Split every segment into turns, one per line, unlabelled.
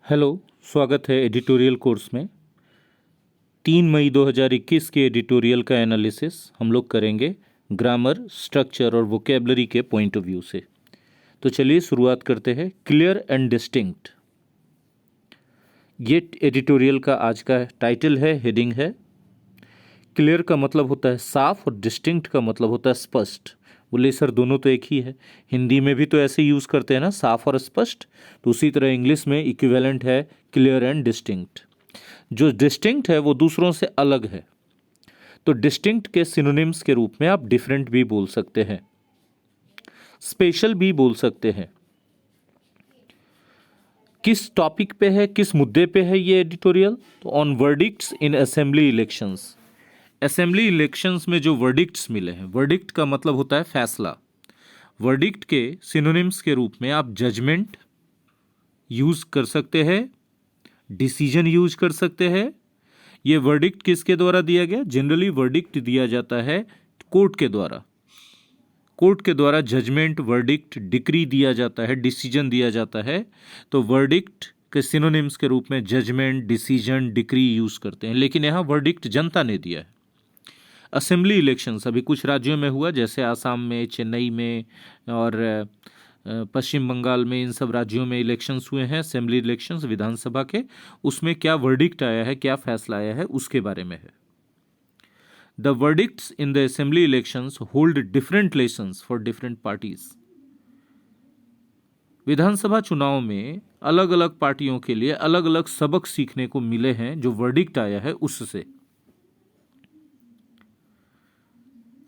Hello. स्वागत है editorial course में। 3 मई 2021 के एडिटोरियल का एनालिसिस हम लोग करेंगे ग्रामर, स्ट्रक्चर और वोकेबलरी के पॉइंट ऑफ व्यू से। तो चलिए शुरुआत करते हैं। क्लियर एंड डिस्टिंक्ट, ये एडिटोरियल का आज का टाइटल है, हेडिंग है। क्लियर का मतलब होता है साफ और डिस्टिंक्ट का मतलब होता है स्पष्ट। बोले सर दोनों तो एक ही है, हिंदी में भी तो ऐसे यूज़ करते हैं ना, साफ और स्पष्ट। तो उसी तरह इंग्लिश में इक्विवेलेंट है क्लियर एंड डिस्टिंक्ट। जो डिस्टिंक्ट है वो दूसरों से अलग है। तो डिस्टिंक्ट के सिनोनिम्स के रूप में आप डिफरेंट भी बोल सकते हैं, स्पेशल भी बोल सकते हैं। किस टॉपिक पे है, किस मुद्दे पे है ये एडिटोरियल? तो on verdicts in assembly elections. Assembly elections में जो वर्डिक्ट्स मिले हैं, वर्डिक्ट का मतलब होता है फैसला। वर्डिक्ट के सिनोनिम्स के रूप में आप जजमेंट यूज कर सकते हैं, डिसीजन यूज कर सकते हैं। ये वर्डिक्ट किसके द्वारा दिया गया? जनरली वर्डिक्ट दिया जाता है कोर्ट के द्वारा। कोर्ट के द्वारा जजमेंट, वर्डिक्ट, डिक्री दिया जाता है, डिसीजन दिया जाता है। तो वर्डिक्ट के सिनोनिम्स के रूप में जजमेंट, डिसीजन, डिक्री यूज करते हैं। लेकिन यहाँ वर्डिक्ट जनता ने दिया है। असेंबली इलेक्शंस अभी कुछ राज्यों में हुआ, जैसे आसाम में, चेन्नई में और पश्चिम बंगाल में, इन सब राज्यों में इलेक्शंस हुए हैं, असेंबली इलेक्शंस विधानसभा के। उसमें क्या वर्डिक्ट आया है, क्या फैसला आया है, उसके बारे में है। The verdicts in the assembly elections hold different lessons for different parties. विधानसभा चुनाव में अलग अलग पार्टियों के लिए अलग अलग सबक सीखने को मिले हैं, जो वर्डिक्ट आया है उससे।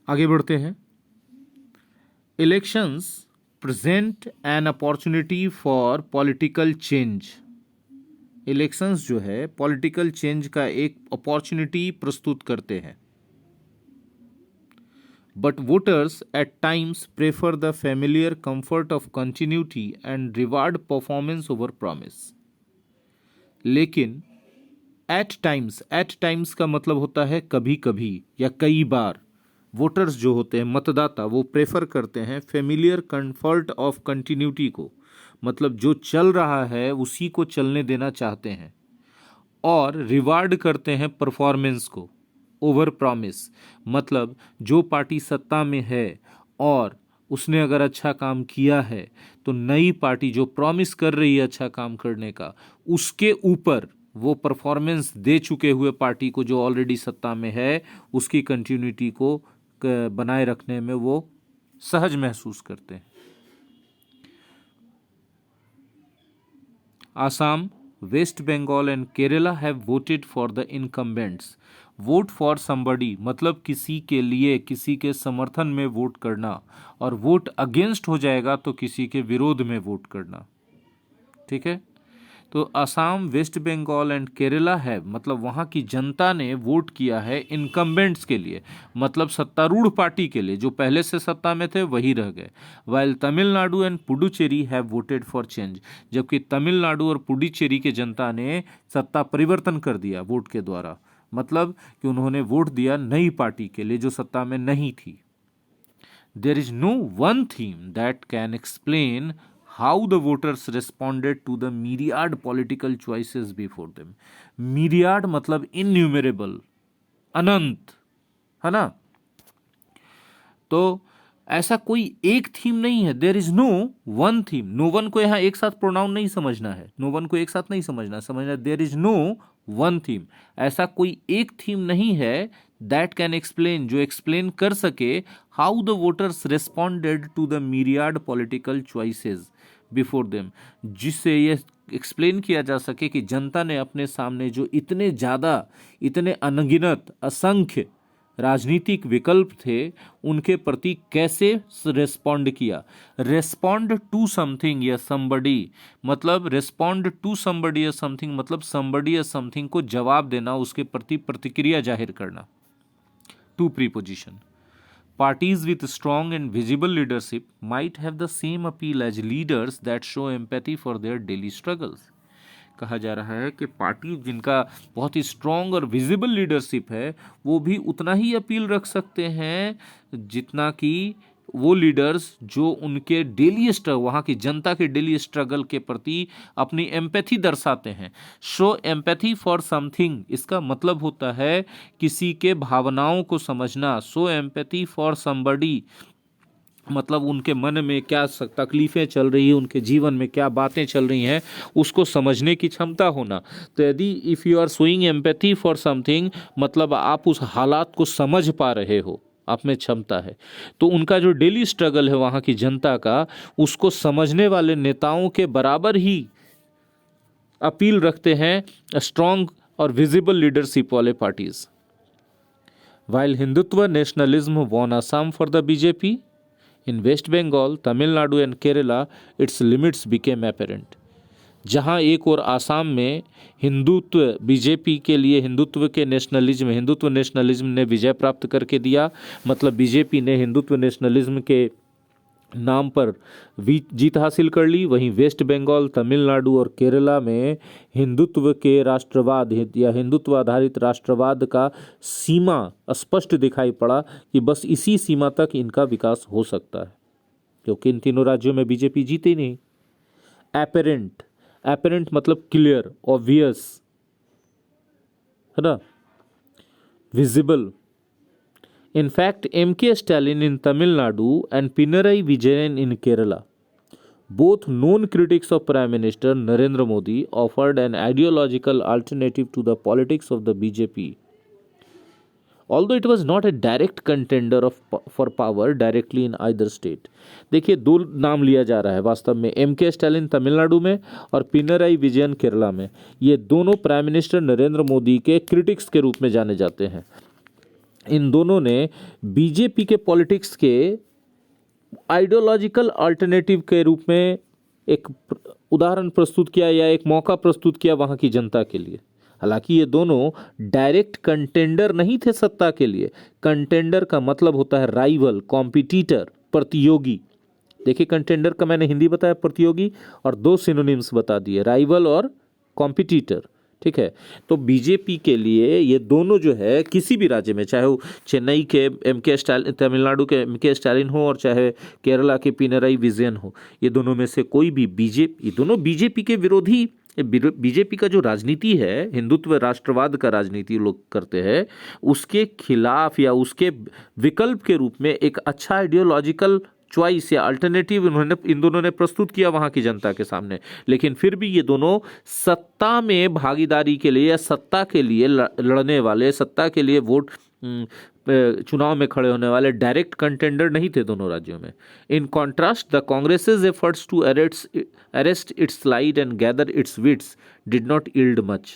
आगे बढ़ते हैं। Elections present an opportunity for political change. Elections जो है पॉलिटिकल चेंज का एक अपॉर्चुनिटी प्रस्तुत करते हैं। But voters at times prefer the familiar comfort of continuity and reward performance over promise. लेकिन एट टाइम्स का मतलब होता है कभी कभी या कई बार। वोटर्स जो होते हैं, मतदाता, वो प्रेफर करते हैं फेमिलियर कंफर्ट ऑफ कंटिन्यूटी को, मतलब जो चल रहा है उसी को चलने देना चाहते हैं। और रिवार्ड करते हैं परफॉर्मेंस को, ओवर प्रॉमिस, मतलब जो पार्टी सत्ता में है और उसने अगर अच्छा काम किया है तो नई पार्टी जो प्रॉमिस कर रही है अच्छा काम करने का, उसके ऊपर वो परफॉर्मेंस दे चुके हुए पार्टी को, जो ऑलरेडी सत्ता में है, उसकी कंटिन्यूटी को बनाए रखने में वो सहज महसूस करते हैं। Assam, West Bengal and Kerala have voted for the incumbents. Vote for somebody मतलब किसी के लिए, किसी के समर्थन में वोट करना, और वोट अगेंस्ट हो जाएगा तो किसी के विरोध में वोट करना। ठीक है। तो आसाम, वेस्ट बंगाल एंड केरला है, मतलब वहाँ की जनता ने वोट किया है इनकम्बेंट्स के लिए, मतलब सत्तारूढ़ पार्टी के लिए। जो पहले से सत्ता में थे वही रह गए। While Tamil Nadu and Puducherry have voted for change. जबकि तमिलनाडु और पुडुचेरी के जनता ने सत्ता परिवर्तन कर दिया वोट के द्वारा, मतलब कि उन्होंने वोट दिया नई पार्टी के लिए जो सत्ता में नहीं थी। There is no one theme that can explain how the voters responded to the myriad political choices before them. myriad मतलब innumerable, अनंत, है ना। तो ऐसा कोई एक थीम नहीं है। There is no one theme. No one को यहां एक साथ प्रोनाउन नहीं समझना है, नो वन को एक साथ नहीं समझना। There is no one theme, ऐसा कोई एक थीम नहीं है दैट कैन एक्सप्लेन, जो एक्सप्लेन कर सके how the voters responded to the myriad political choices before them, जिससे यह एक्सप्लेन किया जा सके कि जनता ने अपने सामने जो इतने ज़्यादा, इतने अनगिनत, असंख्य राजनीतिक विकल्प थे, उनके प्रति कैसे रेस्पॉन्ड किया। रेस्पॉन्ड टू समथिंग या समबडी, मतलब रेस्पॉन्ड टू समबडी या समथिंग मतलब समबडी या समथिंग को जवाब देना, उसके प्रति प्रतिक्रिया जाहिर करना। To preposition. Parties with strong and visible leadership might have the same appeal as leaders that show empathy for their daily struggles. कहा जा रहा है कि पार्टी जिनका बहुत ही स्ट्रांग और विजिबल लीडरशिप है, वो भी उतना ही अपील रख सकते हैं जितना कि वो लीडर्स जो उनके डेली स्ट्रगल, वहाँ की जनता के डेली स्ट्रगल के प्रति अपनी एम्पैथी दर्शाते हैं। शो एम्पैथी फॉर समथिंग, इसका मतलब होता है किसी के भावनाओं को समझना। शो एम्पैथी फॉर समबडी मतलब उनके मन में क्या तकलीफें चल रही है, उनके जीवन में क्या बातें चल रही हैं, उसको समझने की क्षमता होना। तो यदि if you are showing empathy for something मतलब आप उस हालात को समझ पा रहे हो, आप में क्षमता है। तो उनका जो डेली स्ट्रगल है वहाँ की जनता का, उसको समझने वाले नेताओं के बराबर ही अपील रखते हैं स्ट्रॉन्ग और विजिबल लीडरशिप वाले parties. While Hindutva nationalism won Assam for the BJP, in waste Bengal, Tamil Nadu and Kerala its limits became apparent. जहां एक और आसाम में हिंदुत्व बीजेपी के लिए हिंदुत्व नेशनलिज्म ने विजय प्राप्त करके दिया, मतलब बीजेपी ने हिंदुत्व नेशनलिज्म के नाम पर जीत हासिल कर ली। वहीं वेस्ट बंगाल, तमिलनाडु और केरला में हिंदुत्व के राष्ट्रवाद या हिंदुत्व आधारित राष्ट्रवाद का सीमा स्पष्ट दिखाई पड़ा कि बस इसी सीमा तक इनका विकास हो सकता है, क्योंकि इन तीनों राज्यों में बीजेपी जीती नहीं। एपेरेंट, एपेरेंट मतलब क्लियर, ऑब्वियस, है ना, visible. In fact, M.K. Stalin in Tamil Nadu and Pinarayi Vijayan in Kerala, both known critics of Prime Minister Narendra Modi, offered an ideological alternative to the politics of the BJP. Although it was not a direct contender for power directly in either state. देखिए, दो नाम लिया जा रहा है वास्तव में, M.K. Stalin Tamil Nadu में और पिनराई विजयन केरला में। ये दोनों प्राइम मिनिस्टर नरेंद्र मोदी के क्रिटिक्स के रूप में जाने जाते हैं। इन दोनों ने बीजेपी के पॉलिटिक्स के आइडियोलॉजिकल अल्टरनेटिव के रूप में एक उदाहरण प्रस्तुत किया या एक मौका प्रस्तुत किया वहां की जनता के लिए। हालांकि ये दोनों डायरेक्ट कंटेंडर नहीं थे सत्ता के लिए। कंटेंडर का मतलब होता है राइवल, कॉम्पिटिटर, प्रतियोगी। देखिए, कंटेंडर का मैंने हिंदी बताया प्रतियोगी, और दो सिनोनिम्स बता दिए, राइवल और कॉम्पिटिटर। ठीक है, तो बीजेपी के लिए ये दोनों जो है किसी भी राज्य में, चाहे वो चेन्नई के M.K. स्टालिन, तमिलनाडु के M.K. स्टालिन हो और चाहे केरला के पिनराई विजयन हो, ये दोनों में से कोई भी ये दोनों बीजेपी के विरोधी। बीजेपी का जो राजनीति है, हिंदुत्व राष्ट्रवाद का राजनीति लोग करते हैं, उसके खिलाफ या उसके विकल्प के रूप में एक अच्छा आइडियोलॉजिकल चॉइस या अल्टरनेटिव इन दोनों ने प्रस्तुत किया वहां की जनता के सामने। लेकिन फिर भी ये दोनों सत्ता में भागीदारी के लिए या सत्ता के लिए लड़ने वाले, सत्ता के लिए वोट चुनाव में खड़े होने वाले डायरेक्ट कंटेंडर नहीं थे दोनों राज्यों में। In contrast, the Congress's efforts to arrest its slide and gather its wits did not yield much.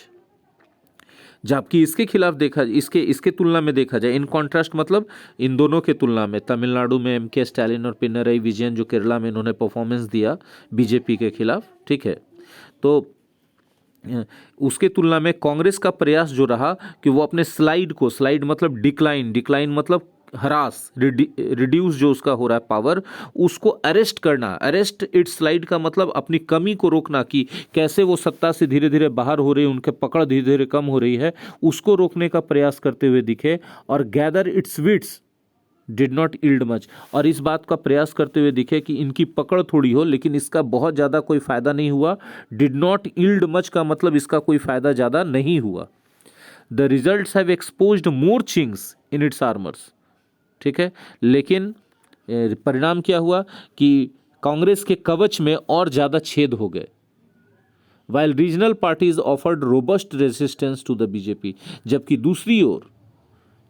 जबकि इसके खिलाफ इसके तुलना में देखा जाए, इन कॉन्ट्रास्ट मतलब इन दोनों के तुलना में, तमिलनाडु में M.K. स्टालिन और पिनराई विजयन जो केरला में इन्होंने परफॉर्मेंस दिया बीजेपी के खिलाफ, ठीक है, तो उसके तुलना में कांग्रेस का प्रयास जो रहा कि वो अपने स्लाइड मतलब डिक्लाइन मतलब हरास, रिड्यूस जो उसका हो रहा है पावर, उसको अरेस्ट करना। अरेस्ट इट्स स्लाइड का मतलब अपनी कमी को रोकना, कि कैसे वो सत्ता से धीरे धीरे बाहर हो रही है, उनके पकड़ धीरे धीरे कम हो रही है, उसको रोकने का प्रयास करते हुए दिखे। और gather its wits did not yield much, और इस बात का प्रयास करते हुए दिखे कि इनकी पकड़ थोड़ी हो लेकिन इसका बहुत ज़्यादा कोई फायदा नहीं हुआ। डिड नॉट यील्ड मच का मतलब इसका कोई फायदा ज़्यादा नहीं हुआ। The results have exposed more Ching's in its armours. ठीक है, लेकिन परिणाम क्या हुआ कि कांग्रेस के कवच में और ज़्यादा छेद हो गए। While regional parties offered robust resistance to the BJP, जबकि दूसरी ओर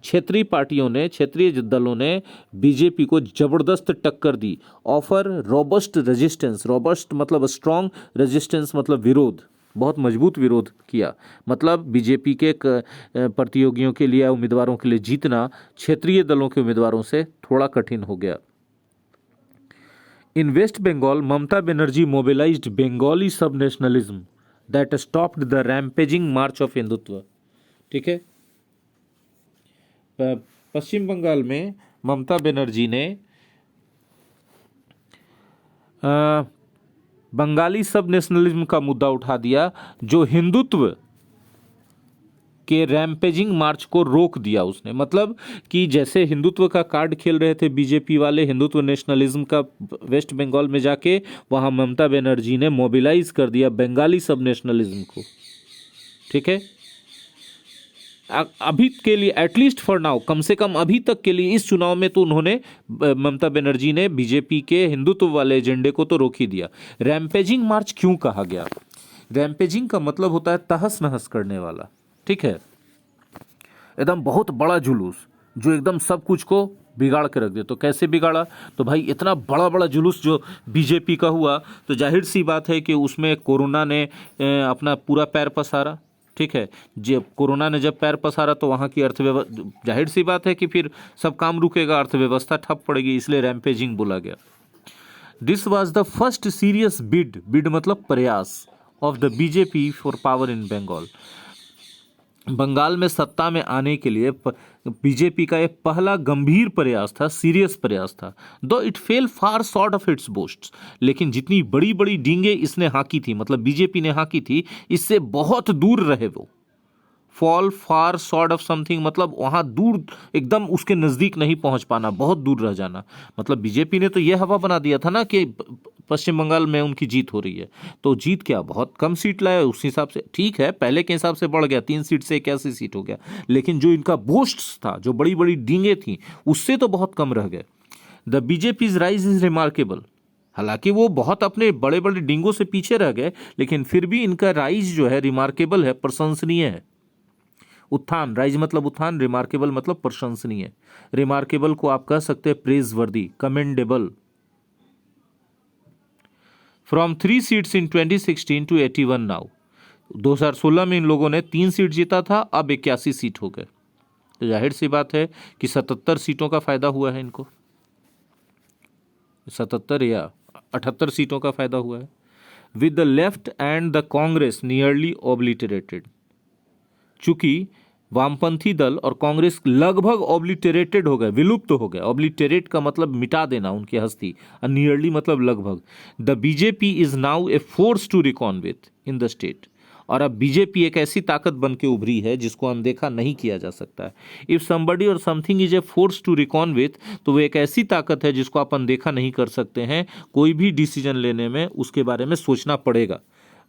क्षेत्रीय दलों ने बीजेपी को जबरदस्त टक्कर दी। ऑफर रोबस्ट रेजिस्टेंस, रोबस्ट मतलब स्ट्रॉन्ग, रेजिस्टेंस मतलब विरोध, बहुत मजबूत विरोध किया। मतलब बीजेपी के प्रतियोगियों के लिए, उम्मीदवारों के लिए जीतना क्षेत्रीय दलों के उम्मीदवारों से थोड़ा कठिन हो गया। In waste Bengal, Mamata Banerjee mobilised Bengali subnationalism that stopped the rampaging march of Hindutva. ठीक है, पश्चिम बंगाल में ममता बनर्जी ने बंगाली सब नेशनलिज्म का मुद्दा उठा दिया, जो हिंदुत्व के रैम्पेजिंग मार्च को रोक दिया उसने। मतलब कि जैसे हिंदुत्व का कार्ड खेल रहे थे बीजेपी वाले, हिंदुत्व नेशनलिज्म का, वेस्ट बंगाल में जाके वहाँ ममता बनर्जी ने मोबिलाइज कर दिया बंगाली सब नेशनलिज्म को। ठीक है, अभी के लिए एटलीस्ट फॉर नाउ, कम से कम अभी तक के लिए इस चुनाव में तो उन्होंने, ममता बनर्जी ने बीजेपी के हिंदुत्व वाले एजेंडे को तो रोक ही दिया। रैम्पेजिंग मार्च क्यों कहा गया? रैम्पेजिंग का मतलब होता है तहस नहस करने वाला। ठीक है, एकदम बहुत बड़ा जुलूस जो एकदम सब कुछ को बिगाड़ के रख दे। तो कैसे बिगाड़ा? तो भाई इतना बड़ा बड़ा जुलूस जो बीजेपी का हुआ, तो जाहिर सी बात है कि उसमें कोरोना ने अपना पूरा पैर पसारा। ठीक है, जब कोरोना ने जब पैर पसारा तो वहाँ की अर्थव्यवस्था, जाहिर सी बात है कि फिर सब काम रुकेगा, अर्थव्यवस्था ठप पड़ेगी, इसलिए रैम्पेजिंग बोला गया। This was the first serious bid मतलब प्रयास of the BJP for power in Bengal. Bengal में सत्ता में आने के लिए बीजेपी का एक पहला गंभीर प्रयास था, सीरियस प्रयास था। दो it fail far short of its बोस्ट्स, लेकिन जितनी बड़ी बड़ी डींगे इसने हाँकी थी, मतलब बीजेपी ने हाँकी थी, इससे बहुत दूर रहे वो। Fall far short of something मतलब वहाँ दूर, एकदम उसके नज़दीक नहीं पहुँच पाना, बहुत दूर रह जाना। मतलब बीजेपी ने तो ये हवा बना दिया था ना कि पश्चिम बंगाल में उनकी जीत हो रही है, तो जीत क्या, बहुत कम सीट लाए उस हिसाब से। ठीक है, पहले के हिसाब से बढ़ गया, 3 सीट से 81 सीट हो गया, लेकिन जो इनका बोस्ट्स था, जो बड़ी बड़ी डींगे थी, उससे तो बहुत कम रह गए। द बीजेपीज राइज इज रिमार्केबल, हालांकि वो बहुत अपने बड़े बड़े डींगों से पीछे रह गए, लेकिन फिर भी इनका राइज जो है रिमार्केबल है, प्रशंसनीय है। उत्थान, राइज मतलब उत्थान, रिमार्केबल मतलब प्रशंसनीय। रिमार्केबल को आप कह सकते हैं praiseworthy, commendable. From 3 seats in 2016 to 81 now. 2016 में इन लोगों ने 3 सीट जीता था, अब 81 सीट हो गए। तो जाहिर सी बात है कि 77 सीटों का फायदा हुआ है इनको, 77 या 78 सीटों का फायदा हुआ है। With the left and the Congress nearly obliterated, चूंकि वामपंथी दल और कांग्रेस लगभग ओब्लिटरेटेड हो गए, विलुप्त हो गए। ओब्लिटरेट का मतलब मिटा देना उनकी हस्ती, और नियरली मतलब लगभग। The BJP is now a force to reckon with in the state, और अब बीजेपी एक ऐसी ताकत बन के उभरी है जिसको अनदेखा नहीं किया जा सकता है। इफ समबडी और something is a force to reckon with, तो वो एक ऐसी ताकत है जिसको आप अनदेखा नहीं कर सकते हैं। कोई भी डिसीजन लेने में उसके बारे में सोचना पड़ेगा।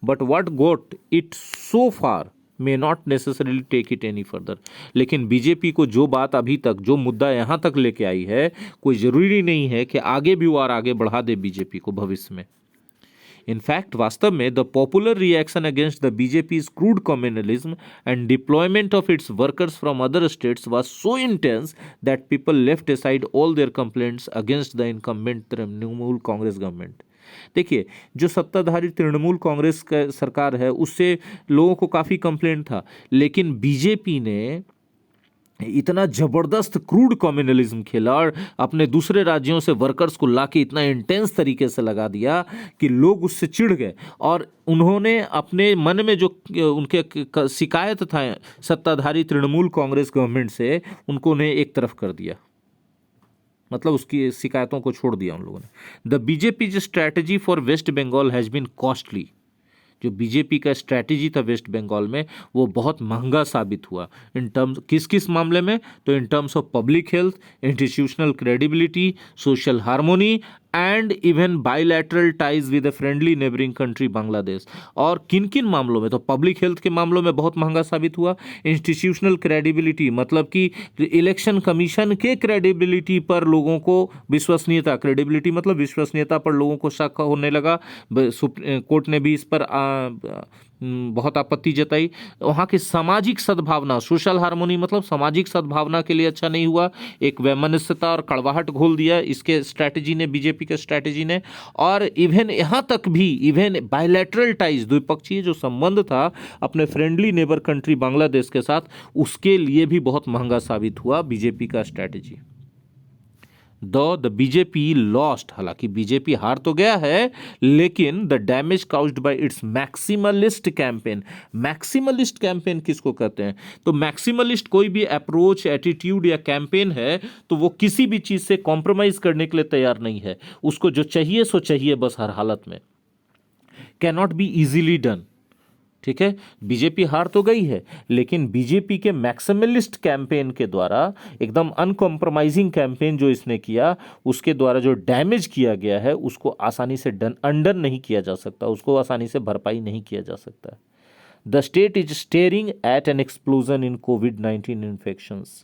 But what got it so far may not necessarily take it any further. लेकिन बीजेपी को जो बात अभी तक, जो मुद्दा यहाँ तक लेके आई है, कोई ज़रूरी नहीं है कि आगे भी वो और आगे बढ़ा दे बीजेपी को भविष्य में। इनफैक्ट वास्तव में the popular reaction against the BJP's crude communalism and deployment of its workers from other states was so intense that people left aside all their complaints against the incumbent Trinamool Congress government. देखिए, जो सत्ताधारी तृणमूल कांग्रेस का सरकार है, उससे लोगों को काफ़ी कंप्लेंट था, लेकिन बीजेपी ने इतना जबरदस्त क्रूड कम्युनलिज्म खेला और अपने दूसरे राज्यों से वर्कर्स को लाके इतना इंटेंस तरीके से लगा दिया कि लोग उससे चिढ़ गए, और उन्होंने अपने मन में जो उनके शिकायत था सत्ताधारी तृणमूल कांग्रेस गवर्नमेंट से, उनको उन्हें एक तरफ कर दिया, मतलब उसकी शिकायतों को छोड़ दिया उन लोगों ने। The BJP strategy for West Bengal has been costly, जो बीजेपी का स्ट्रैटेजी था वेस्ट बंगाल में, वो बहुत महंगा साबित हुआ। इन टर्म्स, किस किस मामले में? तो in terms of public health, institutional credibility, social harmony and even bilateral ties with a friendly neighbouring country Bangladesh. और किन किन मामलों में? तो पब्लिक हेल्थ के मामलों में बहुत महंगा साबित हुआ। इंस्टीट्यूशनल क्रेडिबिलिटी मतलब कि इलेक्शन कमीशन के क्रेडिबिलिटी पर लोगों को विश्वसनीयता, क्रेडिबिलिटी मतलब विश्वसनीयता पर लोगों को शक होने लगा। कोर्ट ने भी इस पर बहुत आपत्ति जताई। वहाँ की सामाजिक सद्भावना, सोशल हार्मोनी मतलब सामाजिक सद्भावना के लिए अच्छा नहीं हुआ, एक वैमनस्यता और कड़वाहट घोल दिया इसके स्ट्रैटेजी ने, बीजेपी के स्ट्रैटेजी ने। और इवन यहाँ तक भी, इवन बायलैटरल टाइज, द्विपक्षीय जो संबंध था अपने फ्रेंडली नेबर कंट्री बांग्लादेश के साथ, उसके लिए भी बहुत महंगा साबित हुआ बीजेपी का स्ट्रैटेजी। द बीजेपी लॉस्ट, हालांकि बीजेपी हार तो गया है, लेकिन the damage caused bye it's maximalist campaign. Maximalist campaign किसको कहते हैं? तो मैक्सिमलिस्ट कोई भी अप्रोच, एटीट्यूड या कैंपेन है तो वो किसी भी चीज से कॉम्प्रोमाइज करने के लिए तैयार नहीं है। उसको जो चाहिए सो चाहिए बस, हर हालत में। Cannot be easily done. ठीक है, बीजेपी हार तो गई है, लेकिन बीजेपी के मैक्सिमलिस्ट कैंपेन के द्वारा, एकदम अनकॉम्प्रोमाइजिंग कैंपेन जो इसने किया, उसके द्वारा जो डैमेज किया गया है उसको आसानी से अंडर नहीं किया जा सकता, उसको आसानी से भरपाई नहीं किया जा सकता। The state is staring at N explosion in covid infections.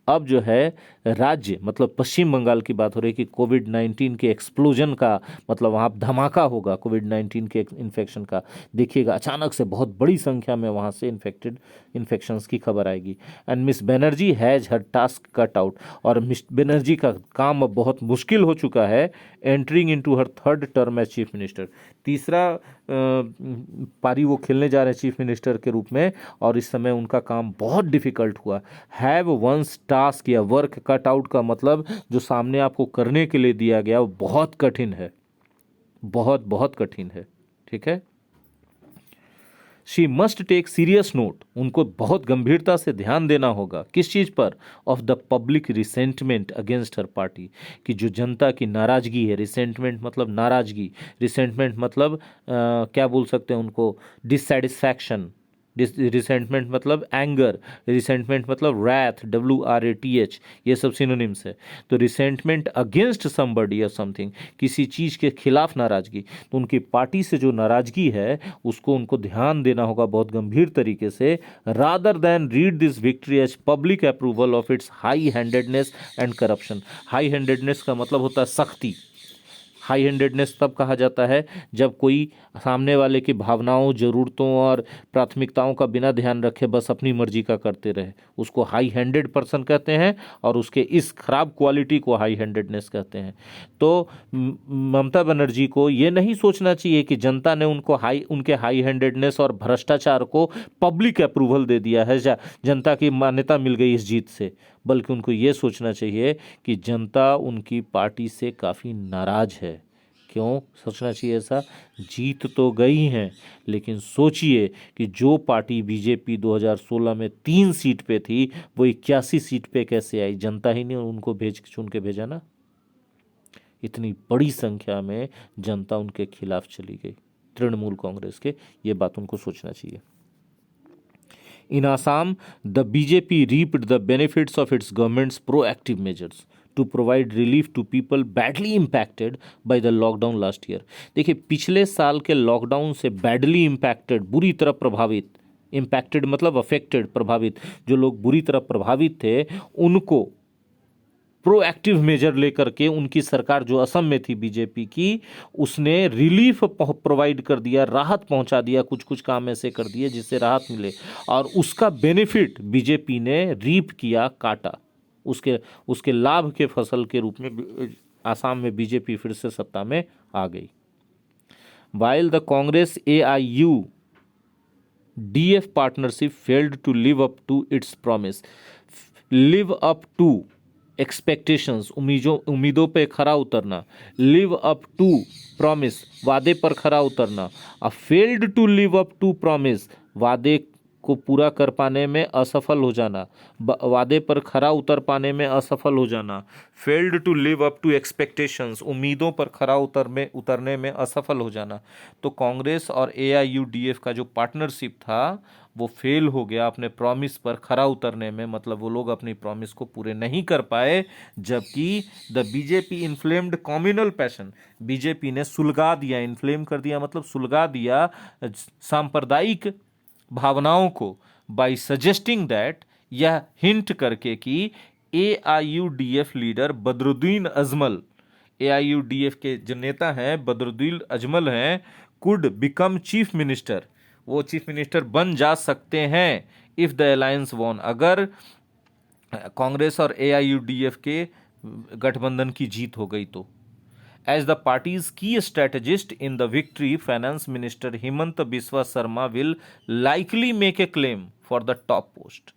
अब जो है राज्य, मतलब पश्चिम बंगाल की बात हो रही है कि कोविड-19 के एक्सप्लोजन का, मतलब वहाँ धमाका होगा कोविड-19 के इन्फेक्शन का। देखिएगा अचानक से बहुत बड़ी संख्या में वहाँ से इन्फेक्शंस की खबर आएगी। And Miss Banerjee has her task cut out. और मिस बनर्जी का काम अब बहुत मुश्किल हो चुका है, entering into her third term as chief minister. तीसरा पारी वो खेलने जा रहे हैं चीफ मिनिस्टर के रूप में, और इस समय उनका काम बहुत डिफिकल्ट हुआ। हैव वंस टास्क या वर्क कट आउट का मतलब जो सामने आपको करने के लिए दिया गया वो बहुत कठिन है, बहुत बहुत कठिन है। ठीक है, she must take serious note. उनको बहुत गंभीरता से ध्यान देना होगा किस चीज पर? Of the public resentment against her party, कि जो जनता की नाराजगी है। रिसेंटमेंट मतलब नाराजगी, रिसेंटमेंट मतलब क्या बोल सकते हैं उनको, डिससेटिस्फैक्शन। रिसेंटमेंट मतलब एंगर, रिसेंटमेंट मतलब रैथ, WRATH, ये सब सिनोनिम्स है। तो रिसेंटमेंट अगेंस्ट समबडी और समथिंग, किसी चीज़ के खिलाफ नाराजगी, तो उनकी पार्टी से जो नाराजगी है उसको उनको ध्यान देना होगा बहुत गंभीर तरीके से। Rather than read this victory as public approval of its high handedness and corruption. High handedness का मतलब होता है सख्ती। हाई हैंडेडनेस तब कहा जाता है जब कोई सामने वाले की भावनाओं, ज़रूरतों और प्राथमिकताओं का बिना ध्यान रखे बस अपनी मर्जी का करते रहे, उसको हाई हैंडेड पर्सन कहते हैं, और उसके इस खराब क्वालिटी को हाई हैंडेडनेस कहते हैं। तो ममता बनर्जी को ये नहीं सोचना चाहिए कि जनता ने उनके हाई हैंडेडनेस और भ्रष्टाचार को पब्लिक अप्रूवल दे दिया है, जनता की मान्यता मिल गई इस जीत से, बल्कि उनको ये सोचना चाहिए कि जनता उनकी पार्टी से काफ़ी नाराज है। क्यों सोचना चाहिए ऐसा? जीत तो गई हैं, लेकिन सोचिए कि जो पार्टी बीजेपी 2016 में 3 सीट पे थी, वो 81 सीट पे कैसे आई? जनता ही ने उनको चुन के भेजा ना। इतनी बड़ी संख्या में जनता उनके खिलाफ चली गई, तृणमूल कांग्रेस के। ये बात उनको सोचना चाहिए। In Assam, the BJP reaped the benefits of its government's proactive measures to provide relief to people badly impacted by the lockdown last year. देखिए, पिछले साल के लॉकडाउन से badly impacted, बुरी तरह प्रभावित, impacted मतलब affected, प्रभावित, जो लोग बुरी तरह प्रभावित थे, उनको प्रोएक्टिव मेजर लेकर के उनकी सरकार जो असम में थी बीजेपी की, उसने रिलीफ प्रोवाइड कर दिया, राहत पहुंचा दिया, कुछ कुछ काम ऐसे कर दिए जिससे राहत मिले, और उसका बेनिफिट बीजेपी ने रीप किया, काटा। उसके लाभ के फसल के रूप में आसाम में बीजेपी फिर से सत्ता में आ गई। While the Congress AIU DF partnership failed to live up to its promise, live up to expectations, उम्मीदों पे खरा उतरना, लिव अप टू प्रॉमिस, वादे पर खरा उतरना, failed to live up to promise, वादे को पूरा कर पाने में असफल हो जाना, वादे पर खरा उतर पाने में असफल हो जाना, failed to live up to expectations, उम्मीदों पर खरा उतरने में असफल हो जाना। तो कांग्रेस और AIU DF का जो पार्टनरशिप था वो फेल हो गया अपने प्रॉमिस पर खरा उतरने में, मतलब वो लोग अपनी प्रॉमिस को पूरे नहीं कर पाए। जबकि the BJP inflamed communal passion, BJP ने सुलगा दिया, इन्फ्लेम कर दिया मतलब सुलगा दिया सांप्रदायिक भावनाओं को, बाय सजेस्टिंग दैट, यह हिंट करके कि AIU DF leader Badruddin Ajmal, AIU DF के जो नेता हैं बदरुद्दीन अजमल हैं, कुड बिकम चीफ मिनिस्टर, वो चीफ मिनिस्टर बन जा सकते हैं इफ द अलायंस वॉन, अगर कांग्रेस और AIU DF के गठबंधन की जीत हो गई तो। As the party's key strategist in the victory, Finance Minister Himanta Biswa Sarma will likely make a claim for the top post.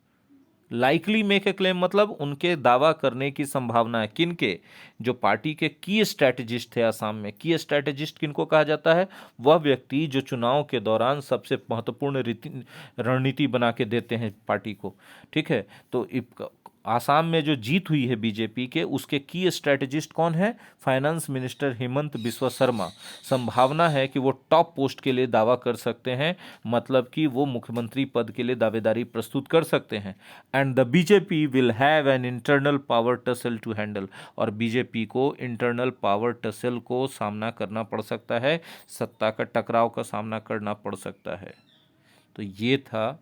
Likely make a claim मतलब उनके दावा करने की संभावना है। किनके? जो पार्टी के की स्ट्रैटेजिस्ट थे आसाम में। की स्ट्रैटेजिस्ट किनको कहा जाता है? वह व्यक्ति जो चुनाव के दौरान सबसे महत्वपूर्ण रणनीति बना के देते हैं पार्टी को। ठीक है, तो आसाम में जो जीत हुई है बीजेपी के, उसके की स्ट्रेटेजिस्ट कौन है? Finance minister Hemant Biswa Sharma. संभावना है कि वो टॉप पोस्ट के लिए दावा कर सकते हैं, मतलब कि वो मुख्यमंत्री पद के लिए दावेदारी प्रस्तुत कर सकते हैं। And the BJP will have an internal power tussle to handle, और बीजेपी को इंटरनल पावर टसल को सामना करना पड़ सकता है, सत्ता का टकराव का सामना करना पड़ सकता है। तो ये था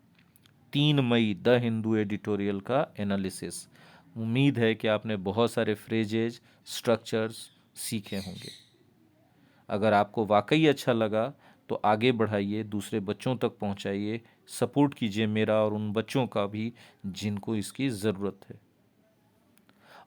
3 मई द हिंदू एडिटोरियल का एनालिसिस। उम्मीद है कि आपने बहुत सारे फ्रेजेज, स्ट्रक्चर्स सीखे होंगे। अगर आपको वाकई अच्छा लगा तो आगे बढ़ाइए, दूसरे बच्चों तक पहुंचाइए, सपोर्ट कीजिए मेरा और उन बच्चों का भी जिनको इसकी ज़रूरत है।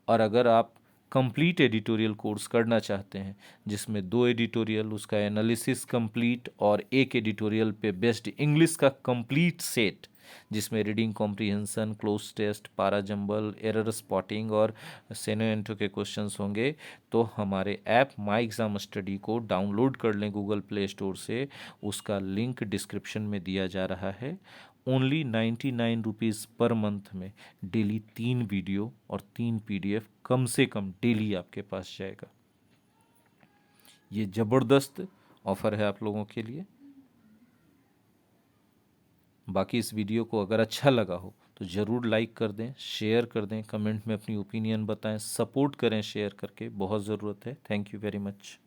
और अगर आप कंप्लीट एडिटोरियल कोर्स करना चाहते हैं, जिसमें 2 एडिटोरियल, उसका एनालिसिस कंप्लीट, और एक एडिटोरियल पे बेस्ड इंग्लिश का कंप्लीट सेट, जिसमें रीडिंग कॉम्प्रिहेंशन, क्लोज टेस्ट, पारा जंबल, एरर स्पॉटिंग और सेनो एंटो के क्वेश्चंस होंगे, तो हमारे ऐप माई एग्ज़ाम स्टडी को डाउनलोड कर लें गूगल प्ले स्टोर से। उसका लिंक डिस्क्रिप्शन में दिया जा रहा है। ओनली 99 रुपीज़ पर मंथ में डेली 3 वीडियो और 3 पीडीएफ कम से कम डेली आपके पास जाएगा। ये ज़बरदस्त ऑफ़र है आप लोगों के लिए। बाकी इस वीडियो को अगर अच्छा लगा हो तो ज़रूर लाइक कर दें, शेयर कर दें, कमेंट में अपनी ओपिनियन बताएं, सपोर्ट करें शेयर करके, बहुत ज़रूरत है। Thank you very much.